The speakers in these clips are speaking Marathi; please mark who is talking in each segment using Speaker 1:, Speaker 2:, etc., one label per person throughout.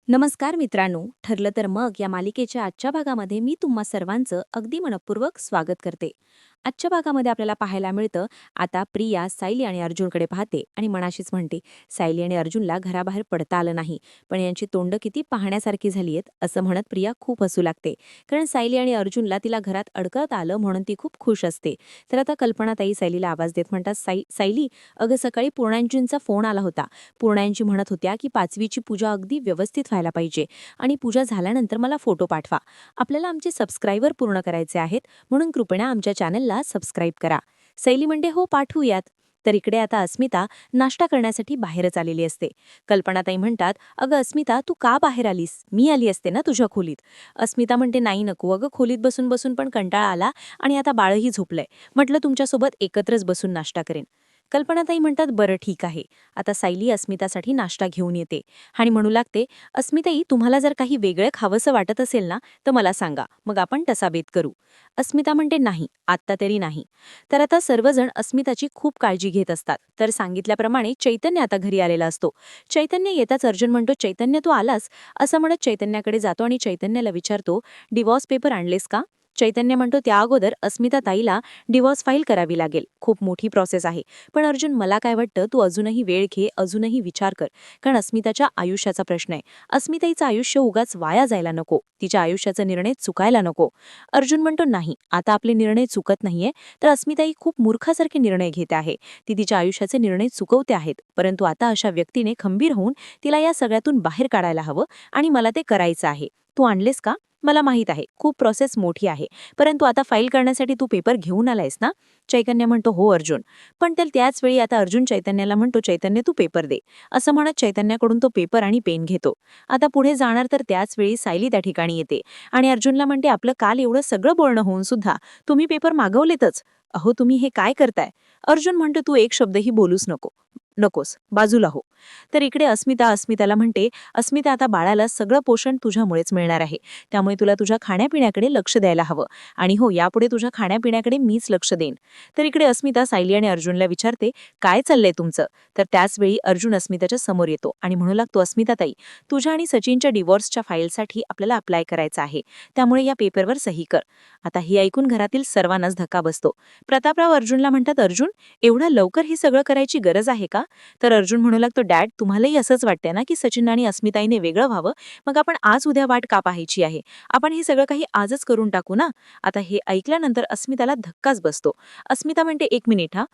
Speaker 1: नमस्कार मित्रांनो, ठरलं तर मग या मालिकेच्या आजच्या भागामध्ये मी तुम्हा सर्वांचं अगदी मनपूर्वक स्वागत करते. आजच्या भागामध्ये आपल्याला पाहायला मिळतं, आता प्रिया सायली आणि अर्जुनकडे पाहते आणि मनाशीच म्हणते, सायली आणि अर्जुनला घराबाहेर पडता आलं नाही, पण यांची तोंड किती पाहण्यासारखी झाली आहेत असं म्हणत प्रिया खूप हसू लागते. कारण सायली आणि अर्जुनला तिला घरात अडकत आलं म्हणून ती खूप खुश असते. तर आता कल्पनाताई सायलीला आवाज देत म्हणतात, सायली, अगं सकाळी पूर्णांजींचा फोन आला होता. पूर्णांजी म्हणत होत्या की 5वीची पूजा अगदी व्यवस्थित व्हायला पाहिजे आणि पूजा झाल्यानंतर मला फोटो पाठवा. आपल्याला आमचे सबस्क्रायबर पूर्ण करायचे आहेत, म्हणून कृपया आमच्या चॅनलला सबस्क्राईब करा. शैली म्हणते, हो पाठवूयात. तर इकडे आता अस्मिता नाश्ता करण्यासाठी बाहेरच आलेली असते. कल्पनाताई म्हणतात, अगं अस्मिता, तू का बाहेर आलीस? मी आली असते ना तुझ्या खोलीत. अस्मिता म्हणते, नाही नको अगं, खोलीत बसून बसून पण कंटाळा आला आणि आता बाळही झोपलंय. म्हटलं तुमच्यासोबत एकत्रच बसून नाश्ता करेन. कल्पनाताई म्हणतात, बरं ठीक आहे. आता सायली अस्मितासाठी नाश्ता घेऊन येते आणि म्हणू लागते, अस्मिताई, तुम्हाला जर काही वेगळं खावंसं वाटत असेल ना तर मला सांगा, मग आपण तसा बेत करू. अस्मिता म्हणते, नाही आत्ता तरी नाही. तर आता सर्वजण अस्मिताची खूप काळजी घेत असतात. तर सांगितल्याप्रमाणे चैतन्य आता घरी आलेला असतो. चैतन्य येताच अर्जुन म्हणतो, चैतन्य तू आलास? असं म्हणत चैतन्याकडे जातो आणि चैतन्याला विचारतो, डिवॉर्स पेपर आणलेस का? चैतन्य म्हणतो, त्या अगोदर अस्मिता ताईला डिवॉर्स फाईल करावी लागेल, खूप मोठी प्रोसेस आहे. पण अर्जुन, मला काय वाटतं, तू अजूनही वेळ घे, अजूनही विचार कर. कारण अस्मिताच्या आयुष्याचा प्रश्न आहे. अस्मिताईचं आयुष्य उगाच वाया जायला नको, तिच्या आयुष्याचा निर्णय चुकायला नको. अर्जुन म्हणतो, नाही, आता आपले निर्णय चुकत नाहीये. तर अस्मिताई खूप मूर्खासारखे निर्णय घेते आहे. ती तिच्या आयुष्याचे निर्णय चुकवते आहेत. परंतु आता अशा व्यक्तीने खंबीर होऊन तिला या सगळ्यातून बाहेर काढायला हवं आणि मला ते करायचं आहे. तू आणलेस का? मला माहीत आहे खूप प्रोसेस मोठी आहे, परंतु आता फाईल करण्यासाठी तू पेपर घेऊन आलायस ना? चैतन्य म्हणतो, हो अर्जुन. पण त्याच वेळी आता अर्जुन चैतन्याला म्हणतो, चैतन्य तू पेपर दे. असं म्हणत चैतन्याकडून तो पेपर आणि पेन घेतो. आता पुढे जाणार तर त्याच वेळी सायली त्या ठिकाणी येते आणि अर्जुनला म्हणते, आपलं काल एवढं सगळं बोलणं होऊन सुद्धा तुम्ही पेपर मागवलेतच. अहो, तुम्ही हे काय करताय? अर्जुन म्हणतो, तू एक शब्दही बोलूच नकोस, बाजूला हो. तर इकडे अस्मिताला म्हणते, अस्मिता, आता बाळाला सगळं पोषण तुझ्यामुळेच मिळणार आहे. त्यामुळे तुला तुझ्या खाण्यापिण्याकडे लक्ष द्यायला हवं. आणि हो, यापुढे तुझ्या खाण्यापिण्याकडे मीच लक्ष देईन. तर इकडे अस्मिता सायली आणि अर्जुनला विचारते, काय चाललंय तुमचं? तर त्याच वेळी अर्जुन अस्मिताच्या समोर येतो आणि म्हणू लागतो, अस्मिता ताई, तुझ्या आणि सचिनच्या डिवोर्सच्या फाईलसाठी आपल्याला अप्लाय करायचं आहे. त्यामुळे या पेपरवर सही कर. आता हे ऐकून घरातील सर्वांनाच धक्का बसतो. प्रतापराव अर्जुनला म्हणतात, अर्जुन, एवढ्या लवकर हे सगळं करायची गरज आहे का? तर अर्जुन म्हणू लागतो, डॅड, तुम्हालाही असंच वाटतंय ना की सचिन आणि अस्मिताईने वेगळं व्हावं? मग आपण आज उद्या वाट का पाहायची आहे? आपण हे सगळं काही आजच करून टाकू ना. आता हे ऐकल्यानंतर अस्मिताला धक्काच बसतो. अस्मिता म्हणते, एक मिनिट हा,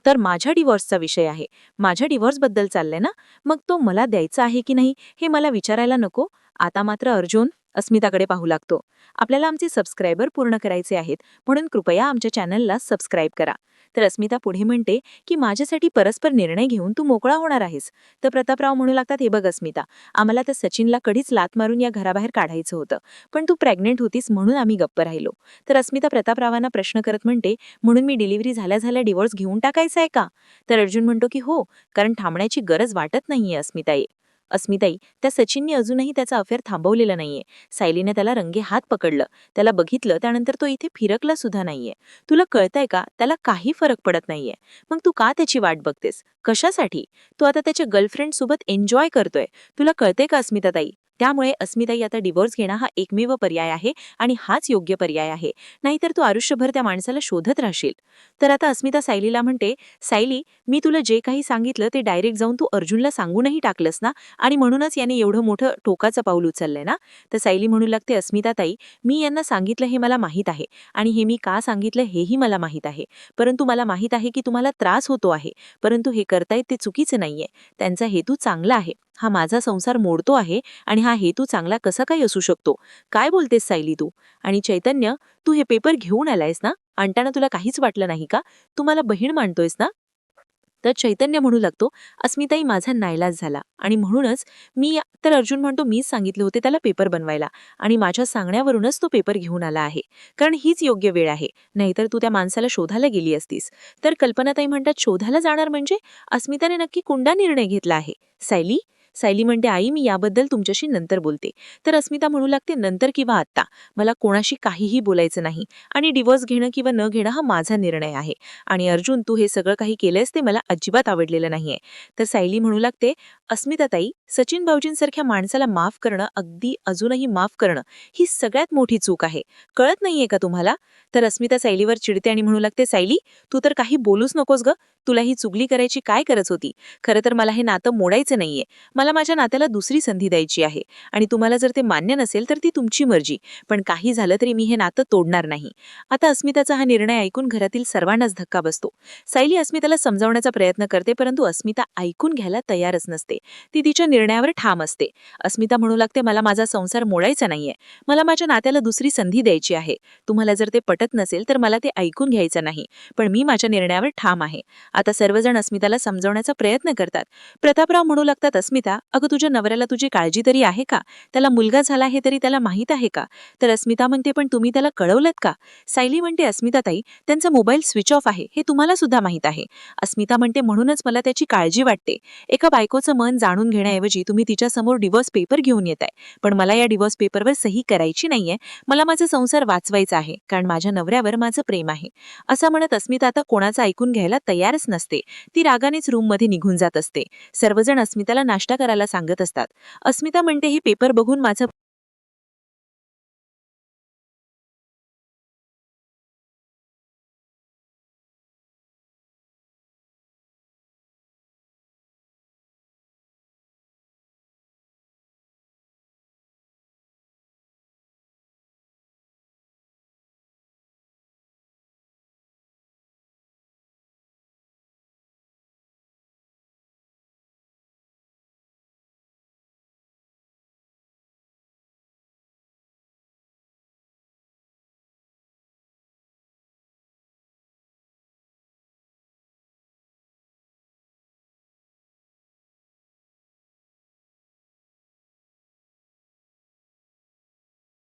Speaker 1: तर माझ्या डिवोर्सचा विषय आहे, माझ्या डिवोर्सबद्दल चाललंय ना, मग तो मला द्यायचा आहे की नाही हे मला विचारायला नको? आता मात्र अर्जुन अस्मिताकडे पाहू लागतो. आपल्याला आमचे सबस्क्रायबर पूर्ण करायचे आहेत, म्हणून कृपया आमच्या चॅनलला सबस्क्राईब करा. तर अस्मिता पुढे म्हणते की माझ्यासाठी परस्पर निर्णय घेऊन तू मोकळा होणार आहेस. तर प्रतापराव म्हणू लागतात, हे बघ अस्मिता, आम्हाला त्या सचिनला कधीच लात मारून या घराबाहेर काढायचं होतं, पण तू प्रेग्नेंट होतीस म्हणून आम्ही गप्प राहिलो. तर अस्मिता प्रतापरावांना प्रश्न करत म्हणते, म्हणून मी डिलिव्हरी झाल्या झाल्या डिवोर्स घेऊन टाकायचा आहे का? तर अर्जुन म्हणतो की हो, कारण थांबण्याची गरज वाटत नाहीये अस्मिताई, त्या सचिनने अजूनही त्याचा अफेअर थांबवलेला नाहीये. सायलीने त्याला रंगे हात पकडलं, त्याला बघितलं, त्यानंतर तो इथे फिरकला सुद्धा नाहीये. तुला कळतंय का, त्याला काही फरक पडत नाहीये. मग तू का त्याची वाट बघतेस? कशासाठी? तू आता त्याच्या गर्लफ्रेंड सोबत एन्जॉय करतोय. तुला कळतंय का अस्मिताताई? त्यामुळे अस्मिताई, आता डिवोर्स घेणं हा एकमेव पर्याय आहे आणि हाच योग्य पर्याय आहे. नाहीतर तू आयुष्यभर त्या माणसाला शोधत राहशील. तर आता अस्मिता सायलीला म्हणते, सायली, मी तुला जे काही सांगितलं ते डायरेक्ट जाऊन तू अर्जुनला सांगूनही टाकलंस ना, आणि म्हणूनच याने एवढं मोठं टोकाचं पाऊल उचललंय ना. तर सायली म्हणू लागते, अस्मिता ताई, मी यांना सांगितलं हे मला माहीत आहे आणि हे मी का सांगितलं हेही मला माहीत आहे. परंतु मला माहीत आहे की तुम्हाला त्रास होतो आहे, परंतु हे करतायत ते चुकीचं नाहीये. त्यांचा हेतू चांगला आहे. हा माझा संसार मोडतो आहे आणि हा हेतू चांगला कसा काही असू शकतो? काय बोलतेस सायली तू? आणि चैतन्य, तू हे पेपर घेऊन आलायस ना? आणताना तुला काहीच वाटलं नाही का? तू मला बहीण मानतोयस ना? तर चैतन्य म्हणू लागतो, अस्मिताई, माझा नाईलाज झाला आणि म्हणूनच तर अर्जुन म्हणतो, मीच सांगितले होते त्याला पेपर बनवायला आणि माझ्या सांगण्यावरूनच तो पेपर घेऊन आला आहे, कारण हीच योग्य वेळ आहे. नाहीतर तू त्या माणसाला शोधायला गेली असतीस. तर कल्पनाताई म्हणतात, शोधायला जाणार म्हणजे? अस्मिताने नक्की कोणता निर्णय घेतला आहे? सायली सायली म्हणते, आई, मी याबद्दल तुमच्याशी नंतर बोलते. तर अस्मिता म्हणू लागते, नंतर किंवा आत्ता मला कोणाशी काहीही बोलायचं नाही आणि डिवोर्स घेणं किंवा न घेणं हा माझा निर्णय आहे. आणि अर्जुन, तू हे सगळं काही केलंयस ते मला अजिबात आवडलेलं नाहीये. तर सायली म्हणू लागते, अस्मिताताई,
Speaker 2: सचिन भाऊजींसारख्या माणसाला माफ करणं, अगदी अजूनही माफ करणं, ही सगळ्यात मोठी चूक आहे. कळत नाहीये का तुम्हाला? तर अस्मिता सायलीवर चिडते आणि म्हणू लागते, "सायली, तू तर काही बोलूच नकोस गं. तुला ही चुगली करायची काय गरज होती? खरं तर मला हे नातं मोडायचं नाहीये. मला माझ्या नात्याला दुसरी संधी द्यायची आहे. आणि तुम्हाला जर ते मान्य नसेल तर ती तुमची मर्जी. पण काही झालं तरी मी हे नातं तोडणार नाही." आता अस्मिताचा हा निर्णय ऐकून घरातील सर्वांनाच धक्का बसतो. सायली अस्मिताला समजावण्याचा प्रयत्न करते, परंतु अस्मिता ऐकून घ्यायला तयारच नसते. ती तिच्या निर्णयावर ठाम असते. अस्मिता म्हणू लागते, "मला माझा संसार मोडायचा नाहीये. मला माझ्या नात्याला दुसरी संधी द्यायची आहे. तुम्हाला जर ते पटत नसेल तर मला ते ऐकून घ्यायचं नाही. पण मी माझ्या निर्णयावर ठाम आहे." आता सर्वजण अस्मिताला समजावण्याचा प्रयत्न करतात. प्रतापराव म्हणू लागतात, "अस्मिता, अगं तुझ्या नवऱ्याला तुझी काळजी तरी आहे का? त्याला मुलगा झाला हे तरी त्याला माहीत आहे का?" तर अस्मिता म्हणते, "पण तुम्ही त्याला कळवलंत का?" सायली म्हणते, "अस्मिताताई, त्यांचा मोबाईल स्विच ऑफ आहे हे तुम्हाला सुद्धा माहीत आहे." अस्मिता म्हणते, "म्हणूनच मला त्याची काळजी वाटते. एका बायकोचं मन जाणून घेण्याऐवजी तुम्ही तिच्यासमोर डिव्होर्स पेपर घेऊन येताय. पण मला या डिव्होर्स पेपरवर सही करायची नाहीये. मला माझा संसार वाचवायचा आहे, कारण माझ्या नवऱ्यावर माझं प्रेम आहे." असं म्हणत अस्मिता आता कोणाचं ऐकून घ्यायला तयारच नसते. ती रागानेच रूममध्ये निघून जात असते. सर्वजण अस्मिताला नाश्ता करायला सांगत असतात. अस्मिता म्हणते, "हे पेपर बघून माझं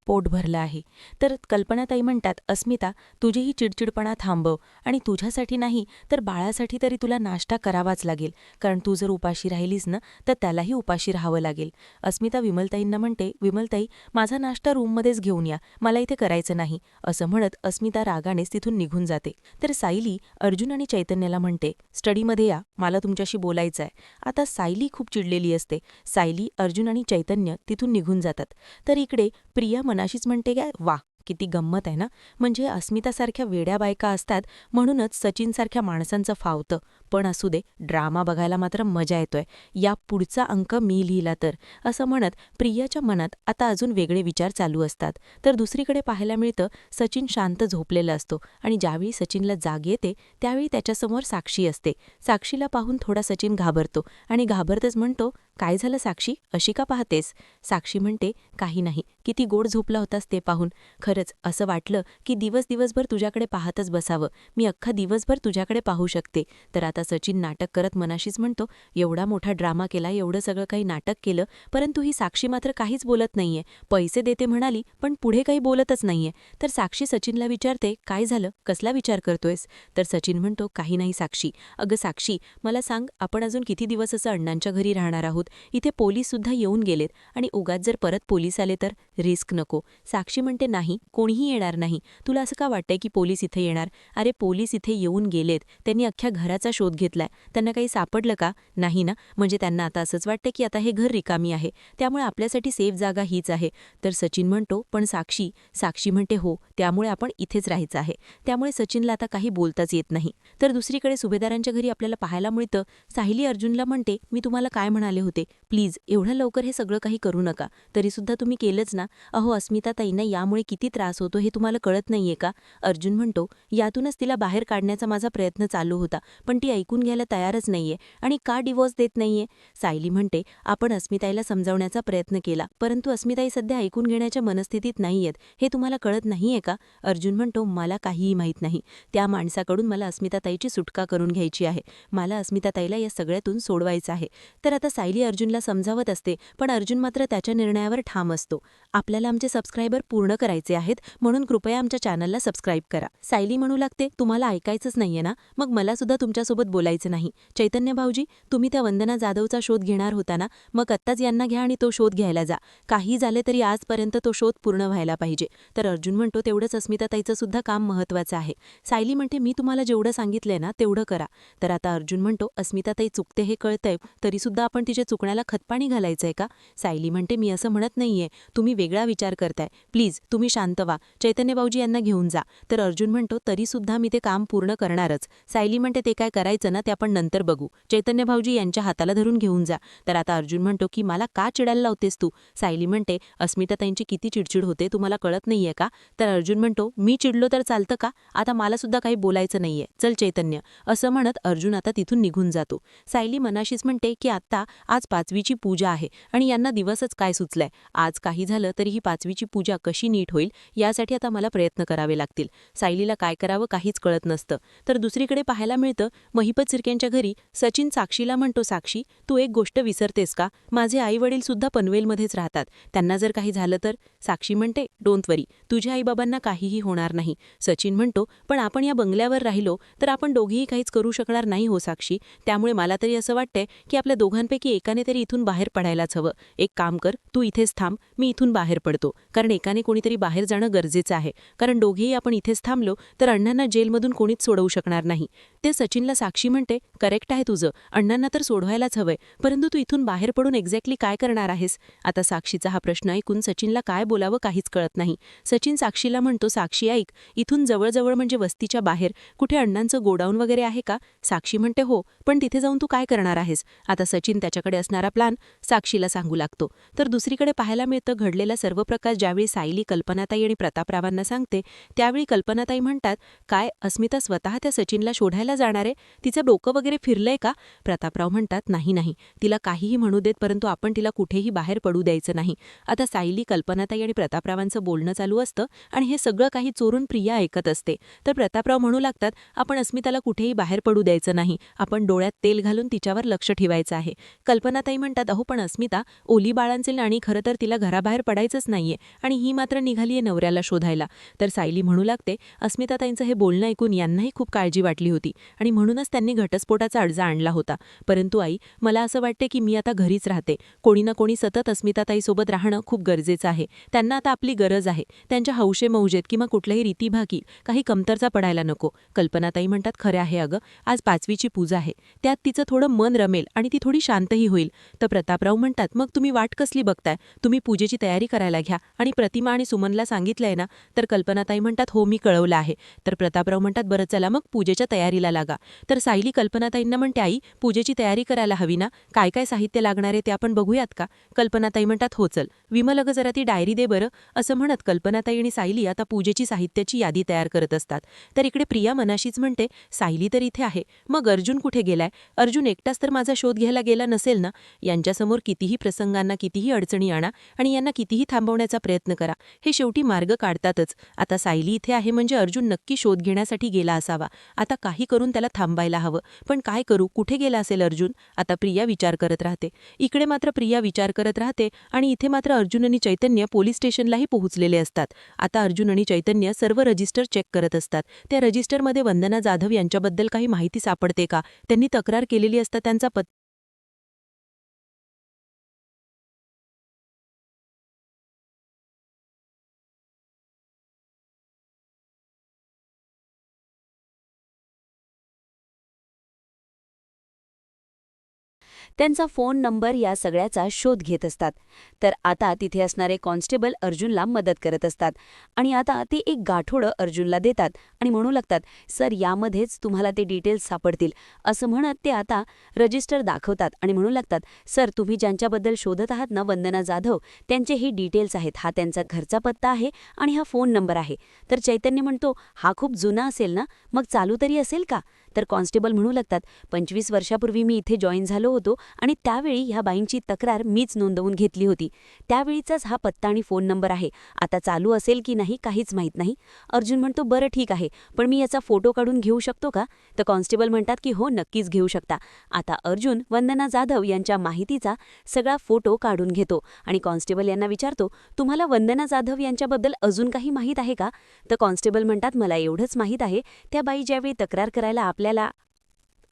Speaker 3: पोट भरलं आहे. तर कल्पनाताई म्हणतात, "अस्मिता, तुझी ही चिडचिडपणा थांबव आणि तुझ्यासाठी नाही तर बाळासाठी तरी तुला नाश्ता करावाच लागेल. कारण तू जर उपाशी राहिलीस ना तर त्यालाही उपाशी राहावं लागेल." अस्मिता विमलताईंना म्हणते, "विमलताई, माझा नाश्ता रूममध्येच घेऊन या. मला इथे करायचं नाही." असं म्हणत अस्मिता रागानेच तिथून निघून जाते. तर सायली अर्जुन आणि चैतन्याला म्हणते, "स्टडीमध्ये या. मला तुमच्याशी बोलायचं आहे." आता सायली खूप चिडलेली असते. सायली, अर्जुन आणि चैतन्य तिथून निघून जातात. तर इकडे प्रिया मनाशीच म्हणते, "काय वा, किती गंमत आहे ना. म्हणजे अस्मितासारख्या वेड्या बायका असतात म्हणूनच सचिनसारख्या माणसांचं फावतं. पण असू दे, ड्रामा बघायला मात्र मजा येतोय. या पुढचा अंक मी लिहिला तर." असं म्हणत प्रियाच्या मनात आता अजून वेगळे विचार चालू असतात. तर दुसरीकडे पाहायला मिळतं, सचिन शांत झोपलेला असतो आणि ज्यावेळी सचिनला जाग येते त्यावेळी त्याच्यासमोर साक्षी असते. साक्षीला पाहून थोडा सचिन घाबरतो आणि घाबरतच म्हणतो, "काय झालं साक्षी, अशी का पाहतेस?" साक्षी म्हणते, "काही नाही. किती गोड झोपला होतास ते पाहून. खरंच असं वाटलं की दिवसभर तुझ्याकडे पाहतच बसावं. मी अख्खा दिवसभर तुझ्याकडे पाहू शकते." तर आता सचिन नाटक करत मनाशीच म्हणतो, "एवढा मोठा ड्रामा केला, एवढं सगळं काही नाटक केलं, परंतु ही साक्षी मात्र काहीच बोलत नाहीये. पैसे देते म्हणाली, पण पुढे काही बोलतच नाहीये." तर साक्षी सचिनला विचारते, "काय झालं? कसला विचार करतोयस?" तर सचिन म्हणतो, "काही नाही साक्षी. अगं साक्षी, मला सांग, आपण अजून किती दिवस असं अण्णांच्या घरी राहणार आहोत? इथे पोलीस सुद्धा येऊन गेलेत आणि उगाच जर परत पोलीस आले तर रिस्क नको." साक्षी म्हणते, "नाही, कोणीही येणार नाही. तुला असं का वाटतंय की पोलीस इथे येणार? अरे पोलीस इथे येऊन गेलेत. त्यांनी अख्ख्या घराचा शोध घेतलाय. त्यांना काही सापडलं का? नाही ना? म्हणजे त्यांना आता असंच वाटतं की आता हे घर रिकामी आहे. त्यामुळे आपल्यासाठी सेफ जागा हीच आहे." तर सचिन म्हणतो, "पण साक्षी." साक्षी म्हणते, "हो, त्यामुळे आपण इथेच राहायचं आहे." त्यामुळे सचिनला आता काही बोलताच येत नाही. तर दुसरीकडे सुभेदारांच्या घरी आपल्याला पाहायला मिळतं, सायली अर्जुनला म्हणते, "मी तुम्हाला काय म्हणाले होते, प्लीज एवढ्या लवकर हे सगळं काही करू नका. तरीसुद्धा तुम्ही केलंच ना. अहो अस्मिताताईंना यामुळे किती त्रास होतो हे तुम्हाला कळत नाहीये का?" अर्जुन म्हणतो, "यातूनच तिला बाहेर काढण्याचा माझा प्रयत्न चालू होता, पण ती ऐकून घ्यायला तयारच नाहीये आणि का डिव्होर्स देत नाहीये?" सायली म्हणते, "आपण अस्मिताईला समजावण्याचा प्रयत्न केला, परंतु अस्मिताई सध्या ऐकून घेण्याच्या मनस्थितीत नाहीयेत. हे तुम्हाला कळत नाहीये का?" अर्जुन म्हणतो, "मला काहीही माहीत नाही. त्या माणसाकडून मला अस्मिताताईची सुटका करून घ्यायची आहे. मला अस्मिताताईला या सगळ्यातून सोडवायचं आहे." तर आता सायली अर्जुनला समजावत असते, पण अर्जुन मात्र त्याच्या निर्णयावर ठाम असतो. "आपल्याला आमचे सबस्क्रायबर पूर्ण करायचे आहेत, म्हणून कृपया आमच्या चॅनलला सबस्क्राईब करा." सायली म्हणू लागते, "तुम्हाला ऐकायचंच नाहीये ना? मग मला सुद्धा तुमच्यासोबत बोलायचं नाही. चैतन्य भाऊजी, तुम्ही त्या वंदना जाधवचा शोध घेणार होता ना? मग आत्ताच यांना घ्या आणि तो शोध घ्यायला जा. काही झाले तरी आजपर्यंत तो शोध पूर्ण व्हायला पाहिजे." तर अर्जुन म्हणतो, "तेवढंच अस्मिताताईचं सुद्धा काम महत्त्वाचं आहे." सायली म्हणते, "मी तुम्हाला जेवढं सांगितलंय ना तेवढं करा." तर आता अर्जुन म्हणतो, "अस्मिताताई चुकते हे कळतंय, तरीसुद्धा आपण तिचे सुकण्याला खतपाणी घालायचंय का? सायली म्हणते मी असं म्हणत नाहीये, तुम्ही वेगळा विचार करताय. प्लीज तुम्ही शांत व्हा, चैतन्य भाऊजी यांना घेऊन जा. तर अर्जुन म्हणतो तरीसुद्धा मी ते काम पूर्ण करणारच. सायली म्हणते ते काय करायचं ना ते आपण नंतर बघू, चैतन्य भाऊजी यांच्या हाताला धरून घेऊन जा. तर आता अर्जुन म्हणतो की मला का चिडायला लावतेस तू? सायली म्हणते अस्मिताताईंची किती चिडचिड होते तुम्हाला कळत नाहीये का? तर अर्जुन म्हणतो मी चिडलो तर चालतं का? आता मला सुद्धा काही बोलायचं नाहीये, चल चैतन्य, असं म्हणत अर्जुन आता तिथून निघून जातो. सायली मनाशीच म्हणते की आता आज 5वीची पूजा आहे आणि यांना दिवसच काय सुचलाय. आज काही झालं तरी ही 5वीची पूजा कशी नीट होईल यासाठी आता मला प्रयत्न करावे लागतील. सायलीला काय करावं काहीच कळत नसतं. तर दुसरीकडे पाहायला मिळतं महिपत सिर्केंच्या घरी सचिन साक्षीला म्हणतो साक्षी, तू एक गोष्ट विसरतेस का? माझे आई वडील सुद्धा पनवेलमध्येच राहतात, त्यांना जर काही झालं तर? साक्षी म्हणते डोंट वरी, तुझ्या आईबाबांना काहीही होणार नाही. सचिन म्हणतो पण आपण या बंगल्यावर राहिलो तर आपण दोघेही काहीच करू शकणार नाही हो साक्षी, त्यामुळे मला तरी असं वाटतंय की आपल्या दोघांपैकी एकाने तरी इथून बाहेर पडायलाच हवं. एक काम कर, तू इथेच थांब, मी इथून बाहेर पडतो, कारण एकाने कोणीतरी बाहेर जाणं गरजेचं आहे, कारण दोघेही आपण इथेच थांबलो तर अण्णांना जेलमधून कोणीच सोडवू शकणार नाही. ते सचिनला साक्षी म्हणते करेक्ट आहे तुझं, अण्णांना तर सोडवायलाच हवंय, परंतु तू इथून बाहेर पडून एक्झॅक्टली काय करणार आहेस? आता साक्षीचा हा प्रश्न ऐकून सचिनला काय बोलावं काहीच कळत नाही. सचिन साक्षीला म्हणतो साक्षी ऐक, इथून जवळजवळ म्हणजे वस्तीच्या बाहेर कुठे अण्णांचं गोडाऊन वगैरे आहे का? साक्षी म्हणते हो, पण तिथे जाऊन तू काय करणार आहेस? आता सचिन त्याच्याकडे असणारा प्लान साक्षीला सांगू लागतो. तर दुसरीकडे पाहायला मिळतं घडलेला सर्व प्रकार ज्यावेळी सायली कल्पनाताई आणि प्रतापरावांना सांगते त्यावेळी कल्पनाताई म्हणतात काय अस्मिता स्वतः त्या सचिनला शोधायला जाणार आहे? तिचं डोकं वगैरे फिरलंय का? प्रतापराव म्हणतात नाही नाही, तिला काहीही म्हणू देत, परंतु आपण तिला कुठेही बाहेर पडू द्यायचं नाही. आता सायली कल्पनाताई आणि प्रतापरावांचं बोलणं चालू असतं आणि हे सगळं काही चोरून प्रिया ऐकत असते. तर प्रतापराव म्हणू लागतात आपण अस्मिताला कुठेही बाहेर पडू द्यायचं नाही, आपण डोळ्यात तेल घालून तिच्यावर लक्ष ठेवायचं आहे. कल्पनाताई म्हणतात अहो पण अस्मिता ओली बाळांचे आणि खरं तर तिला घराबाहेर पडायचंच नाहीये आणि ही मात्र निघालीये नवऱ्याला शोधायला. तर सायली म्हणू लागते अस्मिताताईंचं हे बोलणं ऐकून यांनाही खूप काळजी वाटली होती आणि म्हणूनच त्यांनी घटस्फोटाचा अडजा आणला होता. परंतु आई मला असं वाटते की मी आता घरीच राहते, कोणी ना कोणी सतत अस्मिताताईसोबत राहणं खूप गरजेचं आहे. त्यांना आता आपली गरज आहे, त्यांच्या हौशे मौजेत किंवा कुठल्याही रीतीभागी काही कमतरता पडायला नको. कल्पनाताई म्हणतात खरे आहे अगं, आज 5वीची पूजा आहे, त्यात तिचं थोडं मन रमेल आणि ती थोडी शांतही होईल. तर प्रतापराव म्हणतात मग तुम्ही वाट कसली बघताय, तुम्ही पूजेची तयारी करायला घ्या. आणि प्रतिमा आणि सुमनला सांगितलंय ना? तर कल्पनाताई म्हणतात हो मी कळवलं आहे. तर प्रतापराव म्हणतात बरं चला मग पूजेच्या तयारीला लागा. तर सायली कल्पनाताईंना म्हणते आई पूजेची तयारी करायला हवी ना, काय काय साहित्य लागणार आहे ते आपण बघूयात का? कल्पनाताई म्हणतात हो चल, विमल अगं जरा ती डायरी दे बरं. असं म्हणत कल्पनाताई आणि सायली आता पूजेची साहित्याची यादी तयार करत असतात. तर इकडे प्रिया मनाशीच म्हणते सायली तर इथे आहे, मग अर्जुन कुठे गेलाय? अर्जुन एकटाच तर माझा शोध घ्यायला गेला नसेल ना? यांच्यासमोर कितीही प्रसंगांना कितीही अडचणी आणा आणि यांना कितीही थांबवण्याचा प्रयत्न करा, हे शेवटी मार्ग काढतातच. आता सायली इथे आहे म्हणजे अर्जुन नक्की शोध घेण्यासाठी गेला असावा. आता काही करून त्याला थांबायला हवं, पण काय करू, कुठे गेला असेल अर्जुन? आता प्रिया विचार करत राहते. इकडे मात्र प्रिया विचार करत राहते आणि इथे मात्र अर्जुन आणि चैतन्य पोलीस स्टेशनलाही पोहोचलेले असतात. आता अर्जुन आणि चैतन्य सर्व रजिस्टर चेक करत असतात. त्या रजिस्टरमध्ये वंदना जाधव यांच्याबद्दल काही माहिती सापडते का? त्यांनी तक्रार केलेली असता त्यांचा
Speaker 1: त्यांचा फोन नंबर या सगळ्याचा शोध घेत असतात. तर आता तिथे असणारे कॉन्स्टेबल अर्जुनला मदत करत असतात आणि आता ते एक गाठोडं अर्जुनला देतात आणि म्हणू लागतात सर यामध्येच तुम्हाला ते डिटेल्स सापडतील. असं म्हणत ते आता रजिस्टर दाखवतात आणि म्हणू लागतात सर तुम्ही ज्यांच्याबद्दल शोधत आहात ना वंदना जाधव, त्यांचे हे डिटेल्स आहेत, हा त्यांचा घरचा पत्ता आहे आणि हा फोन नंबर आहे. तर चैतन्य म्हणतो हा खूप जुना असेल ना, मग चालू तरी असेल का? तर कॉन्स्टेबल म्हणू लागतात 25 वर्षापूर्वी मी इथे जॉईन झालो होतो आणि त्यावेळी ह्या बाईंची तक्रार मीच नोंदवून घेतली होती, त्यावेळीचाच हा पत्ता आणि फोन नंबर आहे. आता चालू असेल की नाही काहीच माहीत नाही. अर्जुन म्हणतो बरं ठीक आहे, पण मी याचा फोटो काढून घेऊ शकतो का? तर कॉन्स्टेबल म्हणतात की हो नक्कीच घेऊ शकता. आता अर्जुन वंदना जाधव यांच्या माहितीचा सगळा फोटो काढून घेतो आणि कॉन्स्टेबल यांना विचारतो तुम्हाला वंदना जाधव यांच्याबद्दल अजून काही माहीत आहे का? तर कॉन्स्टेबल म्हणतात मला एवढंच माहीत आहे, त्या बाई ज्यावेळी तक्रार करायला आपल्याला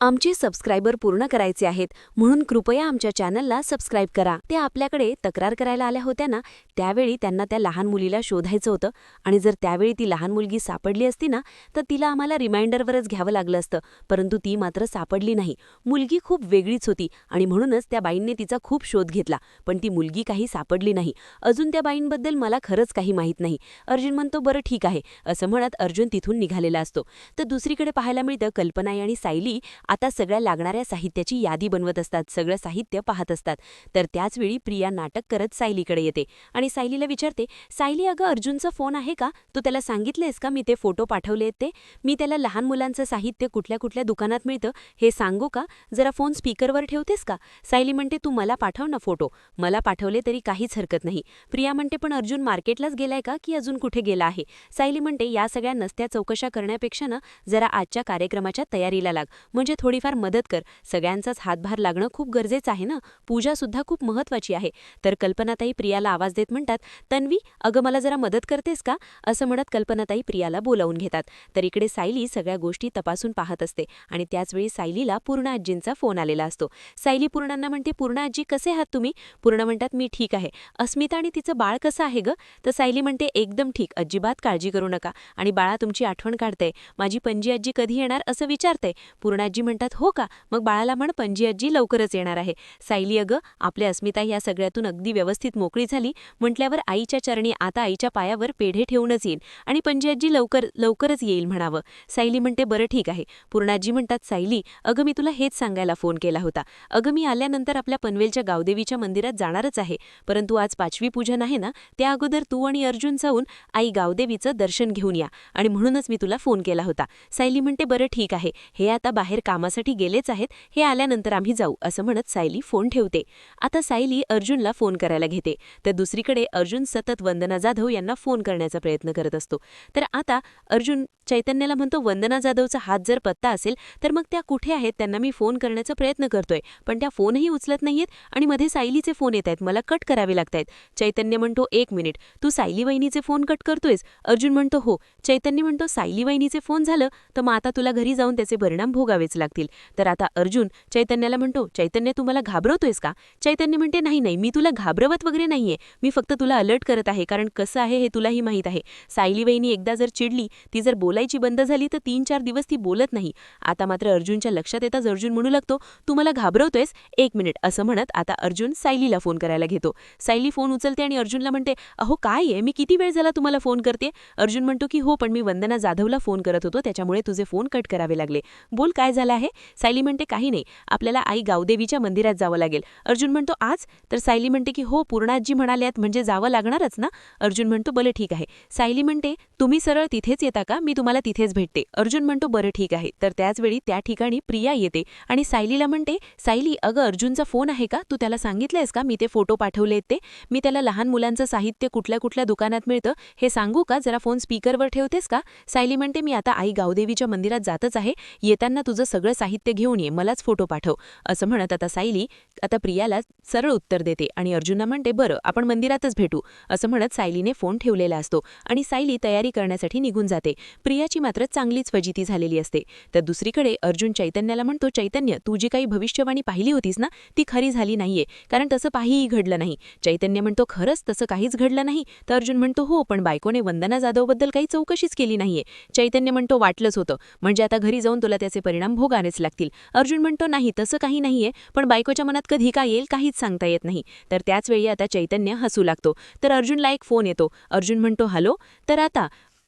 Speaker 1: आमचे सबस्क्रायबर पूर्ण करायचे आहेत म्हणून कृपया आमच्या चॅनलला सबस्क्राईब करा. त्या आपल्याकडे तक्रार करायला आल्या होत्या ना, त्यावेळी त्यांना त्या लहान मुलीला शोधायचं होतं आणि जर त्यावेळी ती लहान मुलगी सापडली असती ना, तर तिला आम्हाला रिमाइंडरवरच घ्यावं लागलं असतं, परंतु ती मात्र सापडली नाही. मुलगी खूप वेगळीच होती आणि म्हणूनच त्या बाईंनी तिचा खूप शोध घेतला, पण ती मुलगी काही सापडली नाही. अजून त्या बाईंबद्दल मला खरंच काही माहीत नाही. अर्जुन म्हणतो बरं ठीक आहे, असं म्हणत अर्जुन तिथून निघालेला असतो. तर दुसरीकडे पाहायला मिळतं कल्पना आणि सायली आता सगळ्या लागणाऱ्या साहित्याची यादी बनवत असतात, सगळं साहित्य पाहत असतात. तर त्याचवेळी प्रिया नाटक करत सायलीकडे येते आणि सायलीला विचारते, सायली अगं अर्जुनचा फोन आहे का? तू त्याला सांगितलेस का मी ते फोटो पाठवले ते? मी त्याला लहान मुलांचं साहित्य कुठल्या कुठल्या दुकानात मिळतं हे सांगू का? जरा फोन स्पीकरवर ठेवतेस का? सायली म्हणते तू मला पाठव ना फोटो. मला पाठवले तरी काहीच हरकत नाही. प्रिया म्हणते पण अर्जुन मार्केटलाच गेलाय का की अजून कुठे गेला आहे? सायली म्हणते या सगळ्या नसत्या चौकशा करण्यापेक्षा ना जरा आजच्या कार्यक्रमाच्या तयारीला लाग, म्हणजे थोडीफार मदत कर. सगळ्यांचाच हातभार लागणं खूप गरजेचं आहे ना, पूजा सुद्धा खूप महत्त्वाची आहे. तर कल्पनाताई प्रियाला आवाज देत म्हणतात, तन्वी अगं मला जरा मदत करतेस का? असं म्हणत कल्पनाताई प्रियाला बोलावून घेतात. तर इकडे सायली सगळ्या गोष्टी तपासून पाहत असते आणि त्याचवेळी सायलीला पूर्ण आजींचा फोन आलेला असतो. सायली पूर्णांना म्हणते, पूर्ण आजी कसे आहात तुम्ही? पूर्ण म्हणतात मी ठीक आहे. अस्मिता आणि तिचं बाळ कसं आहे ग? तर सायली म्हणते एकदम ठीक, अजिबात काळजी करू नका. आणि बाळा तुमची आठवण काढते, माझी पणजी आजी कधी येणार असं विचारते. पूर्णाजी म्हणतात हो का, मग बाळाला म्हण पणजी आजी लवकरच येणार आहे. सायली अगं आपल्या अस्मिता या सगळ्यातून अगदी व्यवस्थित मोकळी झाली म्हटल्यावर आईच्या चरणी आता आईच्या पायावर पेढे ठेवूनच येईन आणि पणजी आजी लवकरच येईल म्हणावं. सायली म्हणते बरं ठीक आहे. पूर्णाजी म्हणतात सायली अगं मी तुला हेच सांगायला फोन केला होता. अगं मी आल्यानंतर आपल्या पनवेलच्या गावदेवीच्या मंदिरात जाणारच आहे, परंतु आज 5वी पूजन आहे ना, त्या अगोदर तू आणि अर्जुन जाऊन आई गावदेवीचं दर्शन घेऊन या आणि म्हणूनच मी तुला फोन केला होता. सायली म्हणते बरं ठीक आहे, हे आता बाहेर कामासाठी गेलेच आहेत, हे आल्यानंतर आम्ही जाऊ असं म्हणत सायली फोन ठेवते. आता सायली अर्जुनला फोन करायला घेते. तर दुसरीकडे अर्जुन सतत वंदना जाधव यांना फोन करण्याचा प्रयत्न करत असतो. तर आता अर्जुन चैतन्याला म्हणतो वंदना जाधवचा हात जर पत्ता असेल तर मग त्या कुठे आहेत, त्यांना मी फोन करण्याचा प्रयत्न करतोय, पण त्या फोनही उचलत नाहीयेत आणि मध्ये सायलीचे फोन येत आहेत, मला कट करावे लागतायत. चैतन्य म्हणतो 1 मिनिट, तू सायली वहिनीचे फोन कट करतोयस? अर्जुन म्हणतो हो. चैतन्य म्हणतो सायली वहिनीचे फोन झालं तर मग आता तुला घरी जाऊन त्याचे परिणाम भोगावेच लागतील. तर आता अर्जुन चैतन्याला म्हणतो चैतन्य तू मला घाबरवतोयस का? चैतन्य म्हणते नाही नाही, मी तुला घाबरवत वगैरे नाहीये, मी फक्त तुला अलर्ट करत आहे, कारण कसं आहे हे तुलाही माहीत आहे. सायली वहिनी एकदा जर चिडली, ती जर बोलायची बंद झाली तर 3-4 दिवस ती बोलत नाही. आता मात्र अर्जुनच्या लक्षात येताच अर्जुन म्हणू लागतो तू मला घाबरवतोयस? 1 मिनिट असं म्हणत आता अर्जुन सायलीला फोन करायला घेतो. सायली फोन उचलते आणि अर्जुनला म्हणते अहो काय आहे, मी किती वेळ झाला तुम्हाला फोन करते? अर्जुन म्हणतो की हो पण मी वंदना जाधवला फोन करत होतो, त्याच्यामुळे तुझे फोन कट करावे लागले. बोल काय झालं आहे? सायली म्हणते काही नाही, आपल्याला आई गावदेवीच्या मंदिरात जावं लागेल. अर्जुन म्हणतो आज? तर सायली म्हणते की हो पूर्णाजी म्हणाल्यात म्हणजे जावं लागणारच ना. अर्जुन म्हणतो बरं ठीक आहे. सायली म्हणते तुम्ही सरळ तिथेच येता का, मी तुम्हाला तिथेच भेटते. अर्जुन म्हणतो बरं ठीक आहे. तर त्याचवेळी त्या ठिकाणी प्रिया येते आणि सायलीला म्हणते सायली अगं अर्जुनचा फोन आहे का, तू त्याला सांगितलंयस का मी ते फोटो पाठवलेत ते? मी त्याला लहान मुलांचं साहित्य कुठल्या कुठल्या दुकानात मिळतं हे सांगू का, जरा फोन स्पीकरवर ठेवतेस का? सायली म्हणते मी आता आई गावदेवीच्या मंदिरात जातच आहे, येताना तुझं सगळं साहित्य घेऊन ये, मलाच फोटो पाठव. असं म्हणत आता सायली आता प्रियाला सरळ उत्तर देते आणि अर्जुनला म्हणते बरं आपण मंदिरातच भेटू. असं म्हणत सायलीने फोन ठेवलेला असतो आणि सायली तयारी करण्यासाठी निघून जाते. प्रियाची मात्र चांगलीच फजिती झालेली असते. तर दुसरीकडे अर्जुन चैतन्याला म्हणतो चैतन्य तू जी काही भविष्यवाणी पाहिली होतीस ना ती खरी झाली नाहीये, कारण तसं काहीही घडलं नाही. चैतन्य म्हणतो खरंच तसं काहीच घडलं नाही? तर अर्जुन म्हणतो हो पण बायकोने वंदना जाधवबद्दल काही चौकशीच केली नाहीये. चैतन्य म्हणतो वाटलंच होतं, म्हणजे आता घरी जाऊन तुला त्याचे परिणाम भोगावेच लागतील. अर्जुन म्हणतो नाही तसं काही नाहीये, पण बायकोच्या मनात कधी काय येईल काहीच सांगता येत नाही. तर त्याच वेळी आता चैतन्य हसू लागतो. तर अर्जुनला एक फोन येतो. अर्जुन म्हणतो हॅलो. तर आता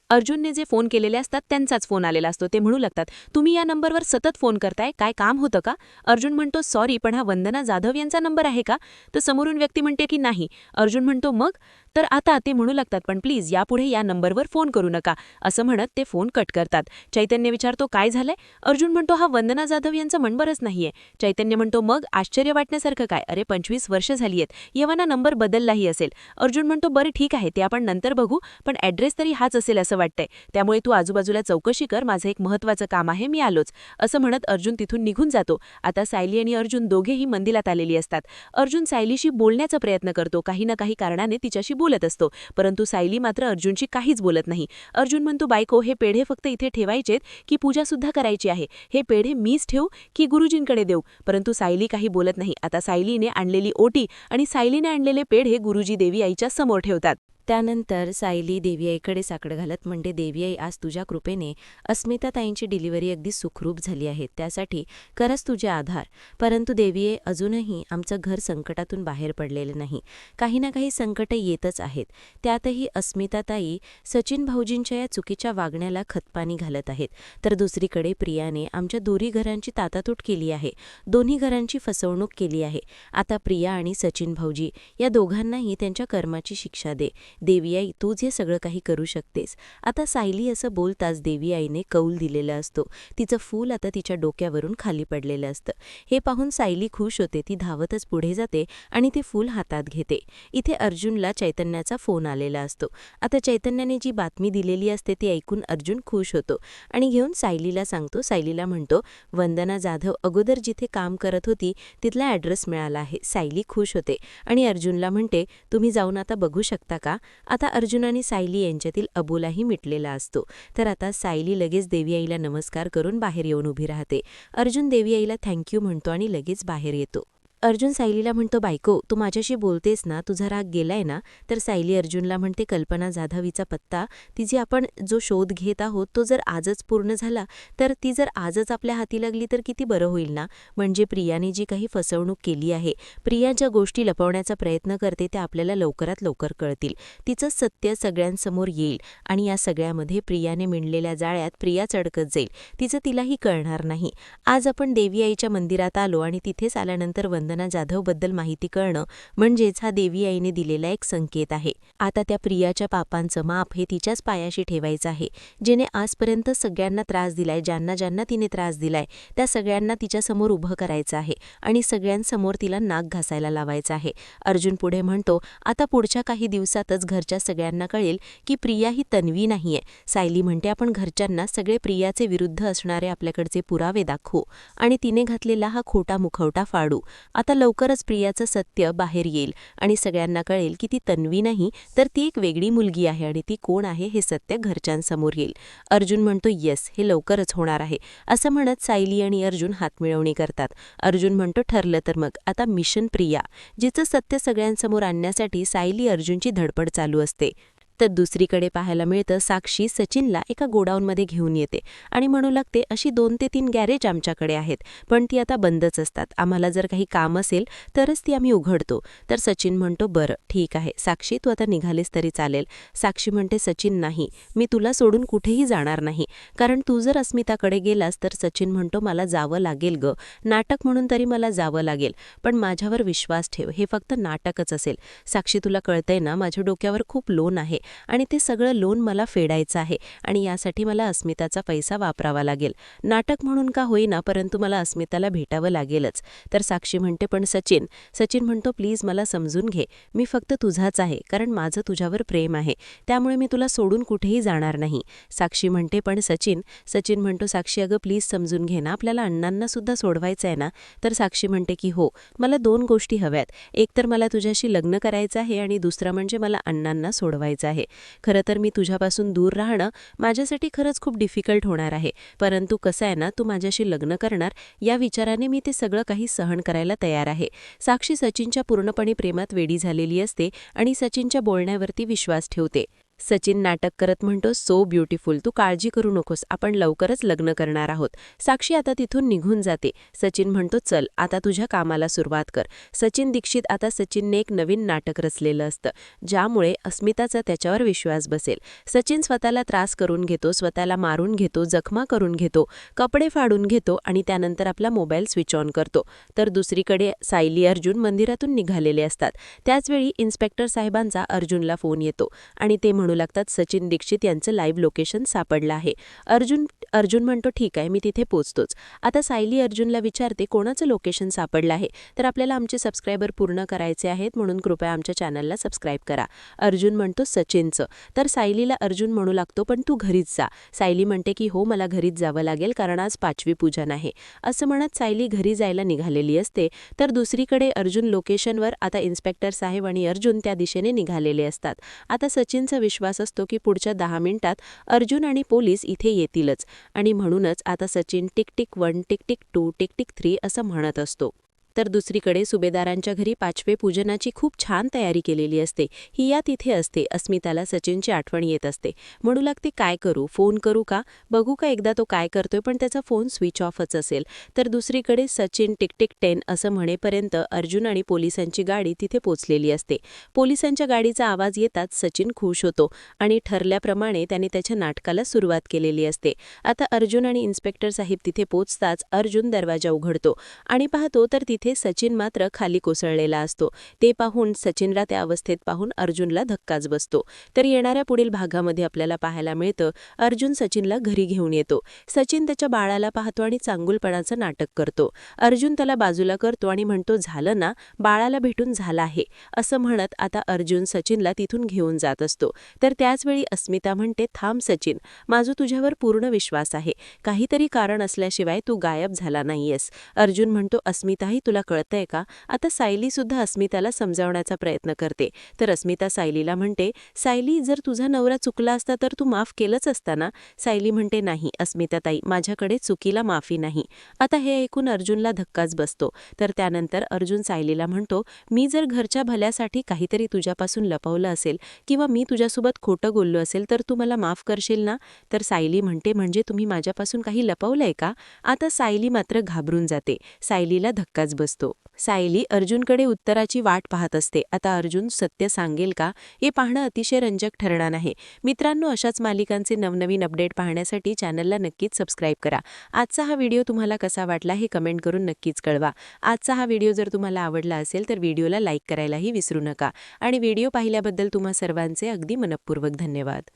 Speaker 1: अर्जुनने जे फोन केलेले असतात त्यांचाच फोन आलेला असतो. ते म्हणू लागतात तुम्ही या नंबरवर सतत फोन करताय, काय काम होतं का? अर्जुन म्हणतो सॉरी पण हा वंदना जाधव यांचा नंबर आहे का? तर समोरून व्यक्ती म्हणते की नाही. अर्जुन म्हणतो मग? तर आता ते म्हणू लागतात पण प्लीज यापुढे या नंबरवर फोन करू नका. असं म्हणत ते फोन कट करतात. चैतन्य विचारतो काय झालंय? अर्जुन म्हणतो हा वंदना जाधव यांचा नंबरच नाहीये. चैतन्य म्हणतो मग आश्चर्य वाटण्यासारखं काय, अरे 25 वर्ष झाली आहेत, येवाना नंबर बदललाही असेल. अर्जुन म्हणतो बरं ठीक आहे ते आपण नंतर बघू, पण ॲड्रेस तरी हाच असेल असं
Speaker 2: असं वाटतंय, त्यामुळे तू आजूबाजूला चौकशी कर, माझं एक महत्त्वाचं काम आहे, मी आलोच, असं म्हणत अर्जुन तिथून निघून जातो. आता सायली आणि अर्जुन दोघेही मंदिरात आलेली असतात. अर्जुन सायलीशी बोलण्याचा प्रयत्न करतो, काही ना काही कारणाने तिच्याशी बोलत असतो, परंतु सायली मात्र अर्जुनशी काहीच बोलत नाही. अर्जुन म्हणतो, बायको, हे पेढे फक्त इथे ठेवायचेत की पूजासुद्धा करायची आहे? हे पेढे मीच ठेवू की गुरुजींकडे देऊ? परंतु सायली काही बोलत नाही. आता सायलीने आणलेली ओटी आणि सायलीने आणलेले पेढे गुरुजी देवी आईच्या समोर ठेवतात.
Speaker 1: त्यानंतर सायली देवी आईकडे साकडं घालत म्हणते, देवी आई, आज तुझ्या कृपेने अस्मिताताईंची डिलिव्हरी अगदी सुखरूप झाली आहे, त्यासाठी खरंच तुझे आभार. परंतु देवी आई, अजूनही आमचं घर संकटातून बाहेर पडलेलं नाही. काही ना काही संकटं येतच आहेत. त्यातही अस्मिताताई सचिन भाऊजींच्या या चुकीच्या वागण्याला खतपाणी घालत आहेत. तर दुसरीकडे प्रियाने आमच्या दोन्ही घरांची ताटातूट केली आहे, दोन्ही घरांची फसवणूक केली आहे. आता प्रिया आणि सचिन भाऊजी या दोघांनाही त्यांच्या कर्माची शिक्षा दे. देवी आई, तूच हे सगळं काही करू शकतेस. आता सायली असं बोलताच देवी आईने कौल दिलेला असतो. तिचं फूल आता तिच्या डोक्यावरून खाली पडलेलं असतं. हे पाहून सायली खुश होते. ती धावतच पुढे जाते आणि ते फूल हातात घेते. इथे अर्जुनला चैतन्याचा फोन आलेला असतो. आता चैतन्याने जी बातमी दिलेली असते ती ऐकून अर्जुन खुश होतो आणि घेऊन सायलीला सांगतो. सायलीला म्हणतो, वंदना जाधव अगोदर जिथे काम करत होती तिथला ॲड्रेस मिळाला आहे. सायली खुश होते आणि अर्जुनला म्हणते, तुम्ही जाऊन आता बघू शकता का? आता अर्जुन आणि सायली यांच्यातील अबोलाही मिटलेला असतो. तर आता सायली लगेच देवी आईला नमस्कार करून बाहेर येऊन उभी राहते. अर्जुन देवी आईला थँक्यू म्हणतो आणि लगेच बाहेर येतो. अर्जुन सायलीला म्हणतो, बायको, तू माझ्याशी बोलतेस ना, तुझा राग गेलाय ना? तर सायली अर्जुनला म्हणते, कल्पना जाधवीचा पत्ता, तिची आपण जो शोध घेत आहोत तो जर आजच पूर्ण झाला तर ती जर आजच आपल्या हाती लागली तर किती बरं होईल ना. म्हणजे प्रियाने जी काही फसवणूक केली आहे, प्रिया ज्या गोष्टी लपवण्याचा प्रयत्न करते त्या आपल्याला लवकरात लवकर कळतील. तिचं सत्य सगळ्यांसमोर येईल आणि या सगळ्यामध्ये प्रियाने विणलेल्या जाळ्यात प्रियाच अडकत जाईल. तिचं तिलाही कळणार नाही. आज आपण देवी आईच्या मंदिरात आलो आणि तिथेच आल्यानंतर वंदना जाधवबद्दल माहिती कळणं म्हणजेच हा देवी आईने दिलेला एक संकेत आहे. आता त्या प्रियाच्या पापांचं माप हे तिच्याच पायाशी ठेवायचं आहे. जिने आजपर्यंत सगळ्यांना त्रास दिलाय, ज्यांना ज्यांना तिने त्रास दिलाय त्या सगळ्यांना तिच्यासमोर उभं करायचं आहे आणि सगळ्यांसमोर तिला नाक घासायला लावायचं आहे. अर्जुन पुढे म्हणतो, आता पुढच्या काही दिवसातच घरच्या सगळ्यांना कळेल की प्रिया ही तन्वी नाहीये. सायली म्हणते, आपण घरच्यांना सगळे प्रियाचे विरुद्ध असणारे आपल्याकडचे पुरावे दाखवू आणि तिने घातलेला हा खोटा मुखवटा फाडू. आता लवकरच प्रियाचं सत्य बाहेर येईल आणि सगळ्यांना कळेल की ती तन्वी नाही तर ती एक वेगळी मुलगी आहे आणि ती कोण आहे हे सत्य घरच्यांसमोर येईल. अर्जुन म्हणतो, येस, हे लवकरच होणार आहे. असं म्हणत सायली आणि अर्जुन हातमिळवणी करतात. अर्जुन म्हणतो, ठरलं तर मग आता मिशन प्रिया, जिचं सत्य सगळ्यांसमोर आणण्यासाठी सायली अर्जुनची धडपड चालू असते. तर दुसरीकडे पाहायला मिळतं, साक्षी सचिनला एका गोडाऊनमध्ये घेऊन येते आणि म्हणू लागते, अशी 2 ते 3 गॅरेज आमच्याकडे आहेत, पण ती आता बंदच असतात. आम्हाला जर काही काम असेल तरच ती आम्ही उघडतो. तर सचिन म्हणतो, बरं ठीक आहे साक्षी, तू आता निघालीस तरी चालेल. साक्षी म्हणते, सचिन नाही, मी तुला सोडून कुठेही जाणार नाही, कारण तू जर अस्मिताकडे गेलास तर. सचिन म्हणतो, मला जावं लागेल ग, नाटक म्हणून तरी मला जावं लागेल, पण माझ्यावर विश्वास ठेव, हे फक्त नाटकच असेल. साक्षी, तुला कळतंय ना, माझ्या डोक्यावर खूप लोन आहे आणि ते सगळं लोन मला फेडायचं आहे आणि यासाठी मला अस्मिताचा पैसा वापरावा लागेल. नाटक म्हणून का होईना, परंतु मला अस्मिताला भेटावं लागेलच. तर साक्षी म्हणते, पण सचिन म्हणतो, प्लीज मला समजून घे, मी फक्त तुझाच आहे, कारण माझं तुझ्यावर प्रेम आहे, त्यामुळे मी तुला सोडून कुठेही जाणार नाही. साक्षी म्हणते, पण सचिन म्हणतो, साक्षी अगं प्लीज समजून घे ना, आपल्याला अण्णांना सुद्धा सोडवायचं आहे ना. तर साक्षी म्हणते की हो, मला 2 गोष्टी हव्यात, एक तर मला तुझ्याशी लग्न करायचं आहे आणि दुसरं म्हणजे मला अण्णांना सोडवायचं आहे. खरं तर मी तुझ्यापासून दूर राहणं माझ्यासाठी खरंच खूप डिफिकल्ट होणार आहे, परंतु कसं आहे ना, तू माझ्याशी लग्न करणार या विचाराने मी ते सगळं काही सहन करायला तयार आहे. साक्षी सचिनच्या पूर्णपणे प्रेमात वेडी झालेली असते आणि सचिनच्या बोलण्यावरती विश्वास ठेवते. सचिन नाटक करत म्हणतो, सो ब्युटिफुल, तू काळजी करू नकोस, आपण लवकरच लग्न करणार आहोत. साक्षी आता तिथून निघून जाते. सचिन म्हणतो, चल आता तुझ्या कामाला सुरुवात कर. सचिन दीक्षित, आता सचिनने एक नवीन नाटक रचलेलं असतं ज्यामुळे अस्मिताचा त्याच्यावर विश्वास बसेल. सचिन स्वतःला त्रास करून घेतो, स्वतःला मारून घेतो, जखमा करून घेतो, कपडे फाडून घेतो आणि त्यानंतर आपला मोबाईल स्विच ऑन करतो. तर दुसरीकडे सायली अर्जुन मंदिरातून निघालेले असतात. त्याचवेळी इन्स्पेक्टर साहेबांचा अर्जुनला फोन येतो आणि ते म्हणू लागतात, सचिन दीक्षित यांचं लाईव्ह लोकेशन सापडलं आहे. अर्जुन
Speaker 3: अर्जुन म्हणतो ठीक आहे मी तिथे पोचतोच. आता सायली अर्जुनला विचारते कोणाचं लोकेशन सापडलं आहे. तर आपल्याला आमचे सबस्क्रायबर पूर्ण करायचे आहेत म्हणून कृपया आमच्या चॅनलला सबस्क्राईब करा. अर्जुन म्हणतो सचिनचं. तर सायलीला अर्जुन म्हणू लागतो पण तू घरीच जा. सायली म्हणते की हो मला घरीच जावं लागेल कारण आज 5वी पूजन आहे. असं म्हणत सायली घरी जायला निघालेली असते. तर दुसरीकडे अर्जुन लोकेशनवर आता इन्स्पेक्टर साहेब आणि अर्जुन त्या दिशेने निघालेले असतात. आता सचिनचा विश्वास असतो की पुढच्या 10 मिनिटात अर्जुन आणि पोलीस इथे येतीलच आणि म्हणूनच आता Sachin tick tick 1 tick tick 2 tick tick 3 असं म्हणत असतो. तर दुसरीकडे सुभेदारांच्या घरी 5वे पूजनाची खूप छान तयारी केलेली असते. हिया तिथे असते. अस्मिताला सचिनची आठवण येत असते. म्हणू लागते काय करू, फोन करू का, बघू का एकदा तो काय करतोय, पण त्याचा फोन स्विच ऑफच असेल. तर दुसरीकडे सचिन टिक टिक 10 असं म्हणेपर्यंत अर्जुन आणि पोलिसांची गाडी तिथे पोचलेली असते. पोलिसांच्या गाडीचा आवाज येताच सचिन खुश होतो आणि ठरल्याप्रमाणे त्याने त्याच्या नाटकाला सुरुवात केलेली असते. आता अर्जुन आणि इन्स्पेक्टर साहेब तिथे पोचताच अर्जुन दरवाजा उघडतो आणि पाहतो तर तिथे सचिन मात्र खाली कोसळलेला असतो. ते पाहून सचिनला त्या अवस्थेत पाहून अर्जुनला धक्काच बसतो. तर येणाऱ्या पुढील भागामध्ये आपल्याला पाहायला मिळतं अर्जुन सचिनला घरी घेऊन येतो. सचिन त्याच्या बाळाला पाहतो आणि चांगुलपणाचं नाटक करतो. अर्जुन त्याला बाजूला करतो आणि म्हणतो झालं ना, बाळाला भेटून झालं आहे असं म्हणत आता अर्जुन सचिनला तिथून घेऊन जात असतो. तर त्याचवेळी अस्मिता म्हणते थांब सचिन, माझा तुझ्यावर पूर्ण विश्वास आहे. काहीतरी कारण असल्याशिवाय तू गायब झाला नाहीयेस. अर्जुन म्हणतो अस्मिताही तुला कळतंय का. आता सायली सुद्धा अस्मिताला समजावण्याचा प्रयत्न करते. तर अस्मिता सायलीला म्हणते सायली जर तुझा नवरा चुकला असता तर तू माफ केलंच असता ना. सायली म्हणते नाही अस्मिताताई, माझ्याकडे चुकीला माफी नाही. आता हे ऐकून अर्जुनला धक्काच बसतो. तर त्यानंतर अर्जुन सायलीला म्हणतो मी जर घरच्या भल्यासाठी काहीतरी तुझ्यापासून लपवलं असेल किंवा मी तुझ्यासोबत खोटं बोललो असेल तर तू मला माफ करशील ना. तर सायली म्हणते म्हणजे तुम्ही माझ्यापासून काही लपवलंय का. आता सायली मात्र घाबरून जाते. सायलीला धक्काच बसतो. सायली अर्जुनकडे उत्तराची वाट पाहत असते. आता अर्जुन सत्य सांगेल का हे पाहणं अतिशय रंजक ठरणार आहे. मित्रांनो, अशाच मालिकांचे नवनवीन अपडेट पाहण्यासाठी चॅनलला नक्कीच सबस्क्राईब करा. आजचा हा व्हिडिओ तुम्हाला कसा वाटला हे कमेंट करून नक्कीच कळवा. आजचा हा व्हिडिओ जर तुम्हाला आवडला असेल तर व्हिडिओला लाईक करायलाही विसरू नका. आणि व्हिडिओ पाहिल्याबद्दल तुम्हा सर्वांचे अगदी मनःपूर्वक धन्यवाद.